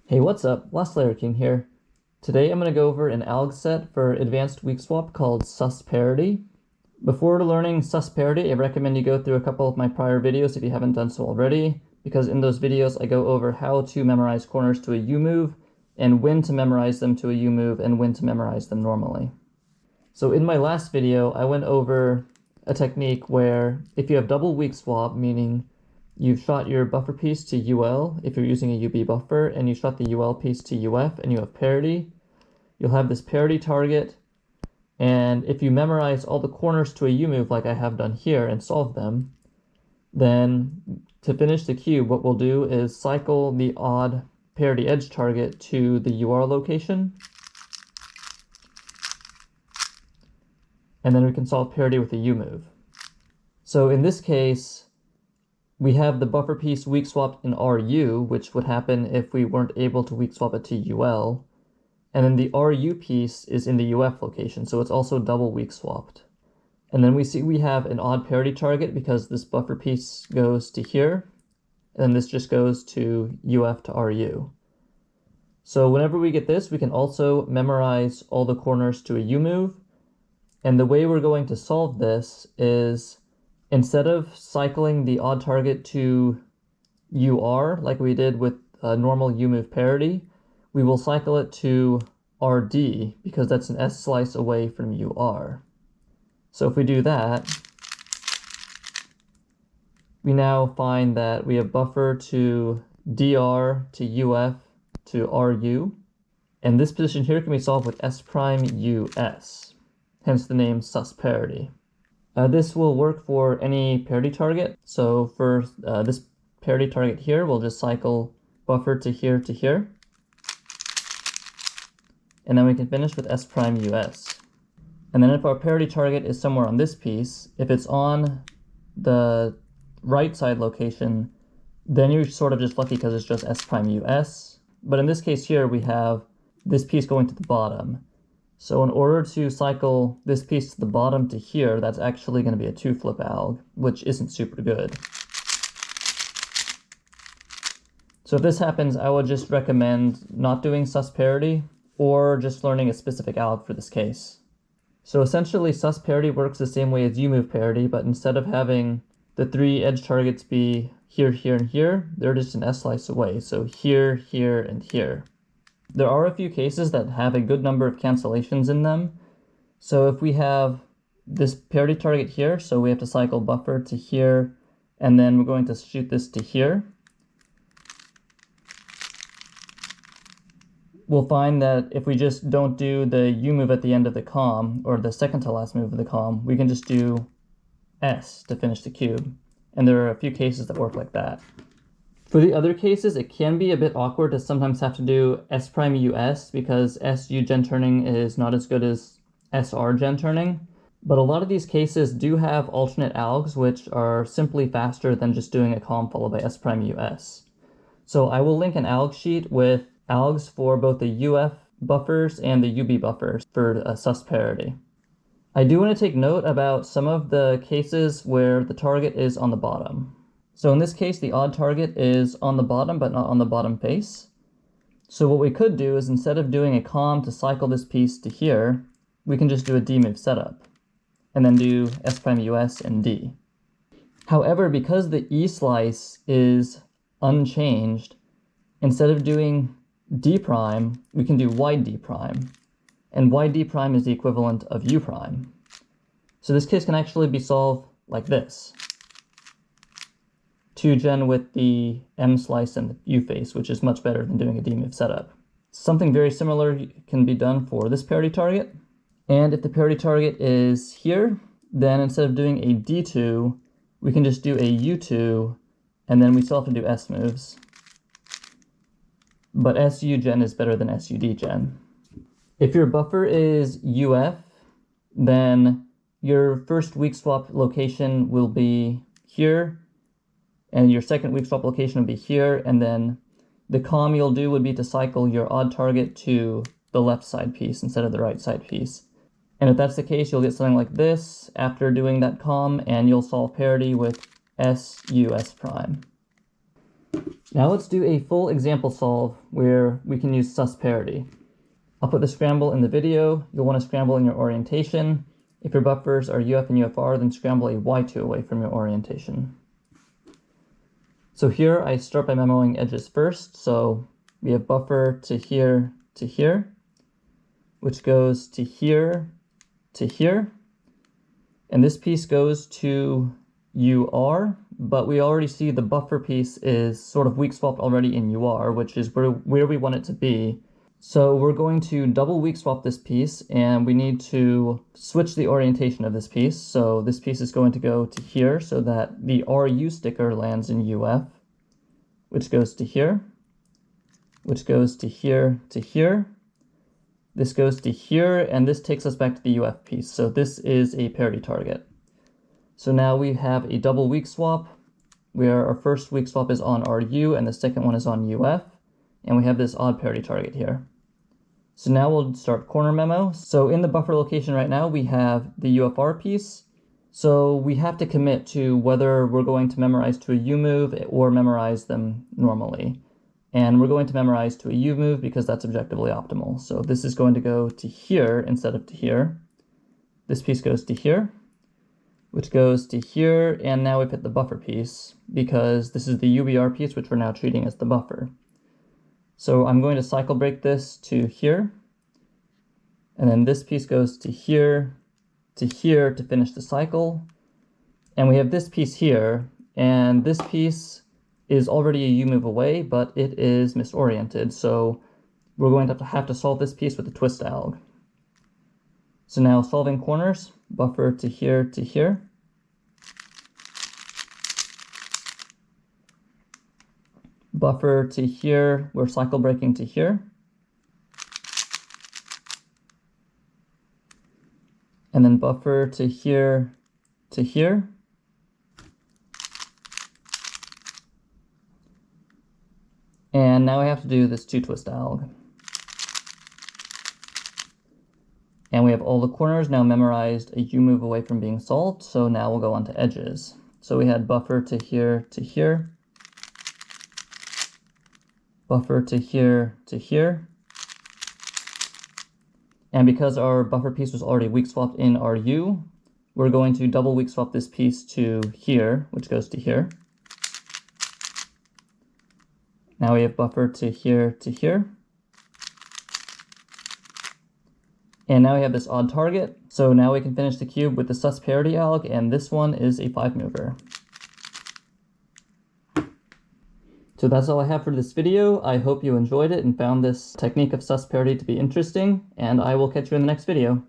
Hey, what's up? Last Layer King here. Today I'm going to go over an alg set for advanced weak swap called SUS Parity. Before learning SUS Parity, I recommend you go through a couple of my prior videos if you haven't done so already, because in those videos I go over how to memorize corners to a U move, and when to memorize them to a U move, and when to memorize them normally. So in my last video, I went over a technique where if you have double weak swap, meaning you've shot your buffer piece to UL if you're using a UB buffer, and you shot the UL piece to UF and you have parity, you'll have this parity target, and if you memorize all the corners to a U move like I have done here and solve them, then to finish the cube, what we'll do is cycle the odd parity edge target to the UR location, and then we can solve parity with a U move. So in this case, we have the buffer piece weak swapped in RU, which would happen if we weren't able to weak swap it to UL. And then the RU piece is in the UF location, so it's also double weak swapped. And then we see we have an odd parity target because this buffer piece goes to here, and this just goes to UF to RU. So whenever we get this, we can also memorize all the corners to a U move. And the way we're going to solve this is, instead of cycling the odd target to UR like we did with normal U move parity, we will cycle it to RD because that's an S slice away from UR. So if we do that, we now find that we have buffer to DR to UF to RU, and this position here can be solved with S prime US, hence the name SUS Parity. This will work for any parity target. So for this parity target here, we'll just cycle buffer to here to here. And then we can finish with S prime US. And then if our parity target is somewhere on this piece, if it's on the right side location, then you're sort of just lucky because it's just S prime US. But in this case here, we have this piece going to the bottom. So in order to cycle this piece to the bottom to here, that's actually going to be a 2-flip alg, which isn't super good. So if this happens, I would just recommend not doing SUS parity or just learning a specific alg for this case. So essentially SUS parity works the same way as U move parity, but instead of having the 3 edge targets be here, here, and here, they're just an S slice away. So here, here, and here. There are a few cases that have a good number of cancellations in them. So if we have this parity target here, so we have to cycle buffer to here, and then we're going to shoot this to here, we'll find that if we just don't do the U move at the end of the comm, or the second to last move of the comm, we can just do S to finish the cube. And there are a few cases that work like that. For the other cases, it can be a bit awkward to sometimes have to do S prime US because SU gen turning is not as good as SR gen turning. But a lot of these cases do have alternate algs, which are simply faster than just doing a comm followed by S prime US. So I will link an alg sheet with algs for both the UF buffers and the UB buffers for SUS parity. I do want to take note about some of the cases where the target is on the bottom. So in this case, the odd target is on the bottom, but not on the bottom face. So what we could do is, instead of doing a comm to cycle this piece to here, we can just do a D move setup, and then do S prime US and D. However, because the E slice is unchanged, instead of doing D prime, we can do wide D prime, and wide D prime is the equivalent of U prime. So this case can actually be solved like this. 2 gen with the M slice and the U face, which is much better than doing a D move setup. Something very similar can be done for this parity target. And if the parity target is here, then instead of doing a D2, we can just do a U2, and then we still have to do S moves. But SU gen is better than SUD gen. If your buffer is UF, then your first weak swap location will be here, and your second weak swap location will be here, and then the comm you'll do would be to cycle your odd target to the left side piece instead of the right side piece. And if that's the case, you'll get something like this after doing that comm, and you'll solve parity with SUS prime. Now let's do a full example solve where we can use SUS parity. I'll put the scramble in the video. You'll want to scramble in your orientation. If your buffers are UF and UFR, then scramble a Y2 away from your orientation. So here I start by memoing edges first. So we have buffer to here, which goes to here, and this piece goes to UR, but we already see the buffer piece is sort of weak swapped already in UR, which is where we want it to be. So we're going to double weak swap this piece, and we need to switch the orientation of this piece. So this piece is going to go to here so that the RU sticker lands in UF, which goes to here, which goes to here, this goes to here, and this takes us back to the UF piece. So this is a parity target. So now we have a double weak swap where our first weak swap is on RU and the second one is on UF, and we have this odd parity target here. So now we'll start corner memo. So in the buffer location right now, we have the UFR piece. So we have to commit to whether we're going to memorize to a U move or memorize them normally. And we're going to memorize to a U move because that's objectively optimal. So this is going to go to here instead of to here. This piece goes to here, which goes to here, and now we've hit the buffer piece because this is the UBR piece, which we're now treating as the buffer. So I'm going to cycle break this to here, and then this piece goes to here to finish the cycle. And we have this piece here, and this piece is already a U move away, but it is misoriented. So we're going to have to solve this piece with a twist alg. So now solving corners, buffer to here, buffer to here, we're cycle breaking to here, and then buffer to here, and now we have to do this 2-twist alg. And we have all the corners now memorized a U move away from being solved, so now we'll go on to edges. So we had buffer to here, buffer to here, and because our buffer piece was already weak swapped in RU, we're going to double weak swap this piece to here, which goes to here. Now we have buffer to here, and now we have this odd target. So now we can finish the cube with the SUS parity alg, and this one is a 5-mover. So that's all I have for this video. I hope you enjoyed it and found this technique of SUS parity to be interesting, and I will catch you in the next video.